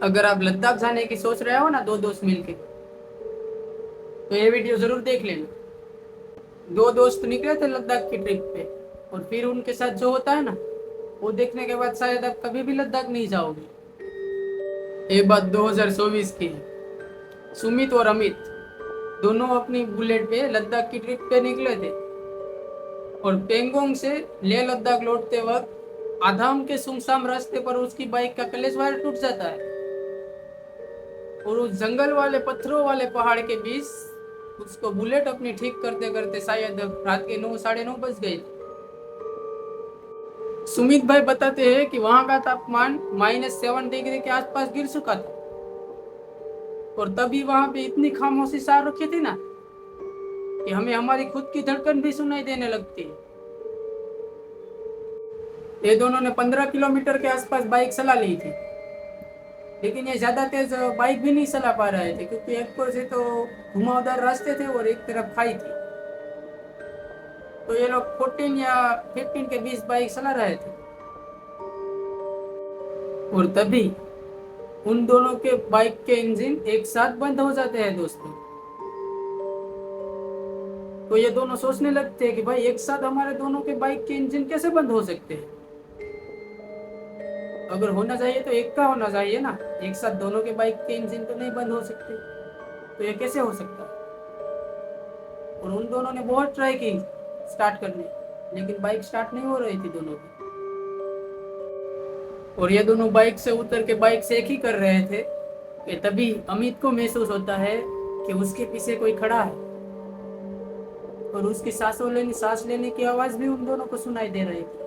अगर आप लद्दाख जाने की सोच रहे हो ना, दो दोस्त मिलके, तो ये वीडियो जरूर देख लेना। दो दोस्त निकले थे लद्दाख की ट्रिप पे, और फिर उनके साथ जो होता है ना, वो देखने के बाद शायद आप कभी भी लद्दाख नहीं जाओगे। ये बात 2024 की है। सुमित और अमित दोनों अपनी बुलेट पे लद्दाख की ट्रिप पे निकले थे, और पेंगोंग से लेह लद्दाख लौटते वक्त आधाम के सुमसाम रास्ते पर उसकी बाइक का क्लच वायर टूट जाता है, और उस जंगल वाले पत्थरों वाले पहाड़ के बीच उसको बुलेट अपनी ठीक करते करते शायद रात के 9 साढ़े 9 बज गए थे। सुमित भाई बताते हैं कि वहां का तापमान -7 डिग्री के आसपास गिर चुका था, और तभी वहां पे इतनी खामोशी छा रखी थी ना कि हमें हमारी खुद की धड़कन भी सुनाई देने लगती है। ये दोनों ने 15 किलोमीटर के आसपास बाइक चला ली थी, लेकिन ये ज्यादा तेज बाइक भी नहीं चला पा रहे थे, क्योंकि एक पर से तो घुमावदार रास्ते थे और एक तरफ खाई थी। तो ये लोग 14 या 15 के बीच बाइक चला रहे थे, और तभी उन दोनों के बाइक के इंजन एक साथ बंद हो जाते हैं दोस्तों। तो ये दोनों सोचने लगते हैं कि भाई एक साथ हमारे दोनों के बाइक के इंजन कैसे बंद हो सकते हैं। अगर होना चाहिए तो एक का होना चाहिए ना, एक साथ दोनों के बाइक के इंजन तो नहीं बंद हो सकते। तो ये कैसे हो सकता है। और उन दोनों ने बहुत ट्राई की स्टार्ट करने, लेकिन बाइक स्टार्ट नहीं हो रही थी दोनों की। और ये दोनों बाइक से उतर के बाइक से एक ही कर रहे थे कि तभी अमित को महसूस होता है कि उसके पीछे कोई खड़ा है, और उसकी सांस लेने की आवाज भी उन दोनों को सुनाई दे रही थी।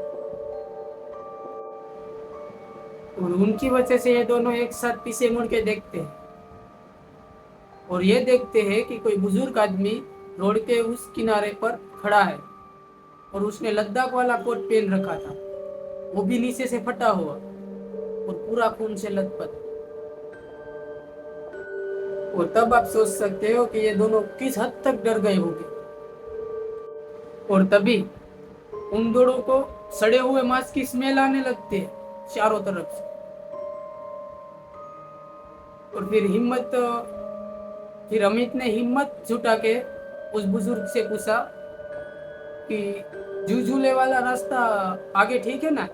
और उनकी वजह से ये दोनों एक साथ पीछे मुड़ के देखते हैं, और ये देखते हैं कि कोई बुजुर्ग आदमी रोड के उस किनारे पर खड़ा है, और उसने लद्दाख वाला कोट पहन रखा था, वो भी नीचे से फटा हुआ और पूरा खून से लथपथ। और तब आप सोच सकते हो कि ये दोनों किस हद तक डर गए होंगे। और तभी उन दोनों को सड़े हुए मांस की स्मेल आने लगती है चारों तरफ से। और फिर अमित ने हिम्मत जुटा के उस बुजुर्ग से पूछा कि झूले वाला रास्ता आगे ठीक है ना।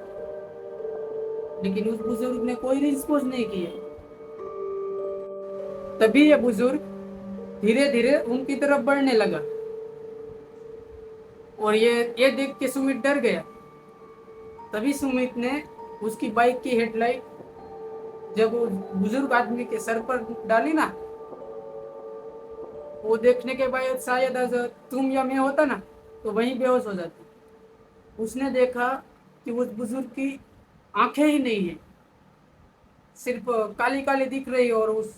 लेकिन उस बुजुर्ग ने कोई रिस्पॉन्स नहीं किया। तभी यह बुजुर्ग धीरे धीरे उनकी तरफ बढ़ने लगा, और ये देख के सुमित डर गया। तभी सुमित ने उसकी बाइक की हेडलाइट जब वो बुजुर्ग आदमी के सर पर डाली ना, वो देखने के बाद शायद अगर तुम या मैं होता ना तो वहीं बेहोश हो जाती। उसने देखा कि उस बुजुर्ग की आंखें ही नहीं है, सिर्फ काली काली दिख रही, और उस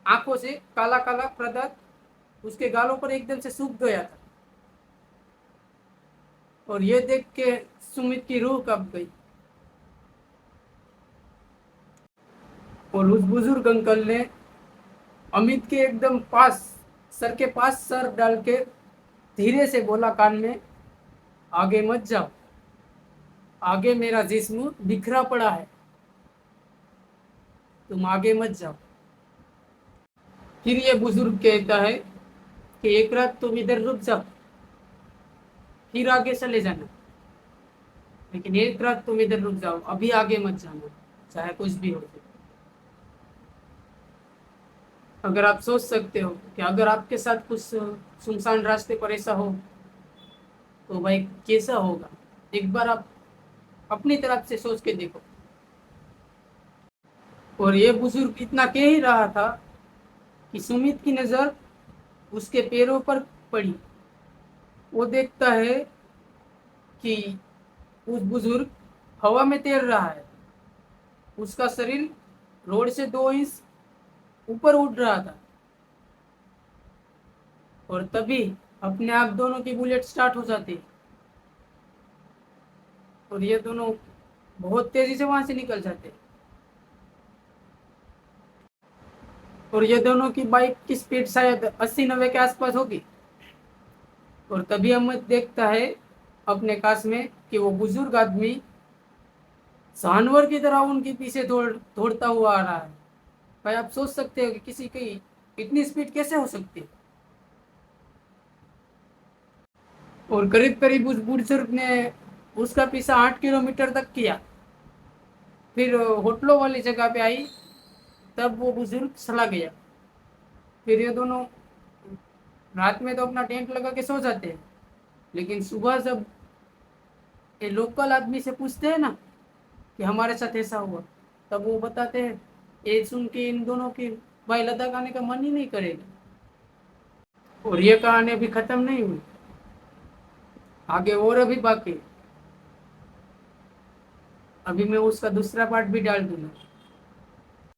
आंखों से काला काला पदार्थ उसके गालों पर एकदम से सूख गया था। और ये देख के सुमित की रूह कांप गई। और उस बुजुर्ग अंकल ने अमित के एकदम पास, सर के पास सर डाल के धीरे से बोला कान में, आगे मत जाओ, आगे मेरा जिस्म बिखरा पड़ा है, तुम आगे मत जाओ। फिर ये बुजुर्ग कहता है कि एक रात तुम इधर रुक जाओ, फिर आगे चले जाना, लेकिन एक रात तुम इधर रुक जाओ, अभी आगे मत जाना, चाहे कुछ भी हो जाए। अगर आप सोच सकते हो कि अगर आपके साथ कुछ सुनसान रास्ते पर ऐसा हो तो भाई कैसा होगा, एक बार आप अपनी तरफ से सोच के देखो। और ये बुजुर्ग इतना कह ही रहा था कि सुमित की नजर उसके पैरों पर पड़ी। वो देखता है कि उस बुजुर्ग हवा में तैर रहा है, उसका शरीर रोड से 2 इंच ऊपर उड़ रहा था। और तभी अपने आप दोनों की बुलेट स्टार्ट हो जाती, और ये दोनों बहुत तेजी से वहां से निकल जाते। और ये दोनों की बाइक की स्पीड शायद 80-90 के आसपास होगी। और तभी अमित देखता है अपने काश में कि वो बुजुर्ग आदमी जानवर की तरह उनके पीछे दौड़ता हुआ आ रहा है। भाई आप सोच सकते हो कि किसी की इतनी स्पीड कैसे हो सकती है। और करीब करीब उस बुजुर्ग ने उसका पीछा 8 किलोमीटर तक किया। फिर होटलों वाली जगह पे आई, तब वो बुजुर्ग चला गया। फिर ये दोनों रात में तो अपना टेंट लगा के सो जाते हैं, लेकिन सुबह जब ये लोकल आदमी से पूछते हैं ना कि हमारे साथ ऐसा हुआ, तब वो बताते हैं। ये सुन के इन दोनों की भाई लद्दाख आने का मन ही नहीं करेगा। और ये कहानी अभी खत्म नहीं हुई, आगे और अभी बाकी। अभी मैं उसका दूसरा पार्ट भी डाल दूंगा।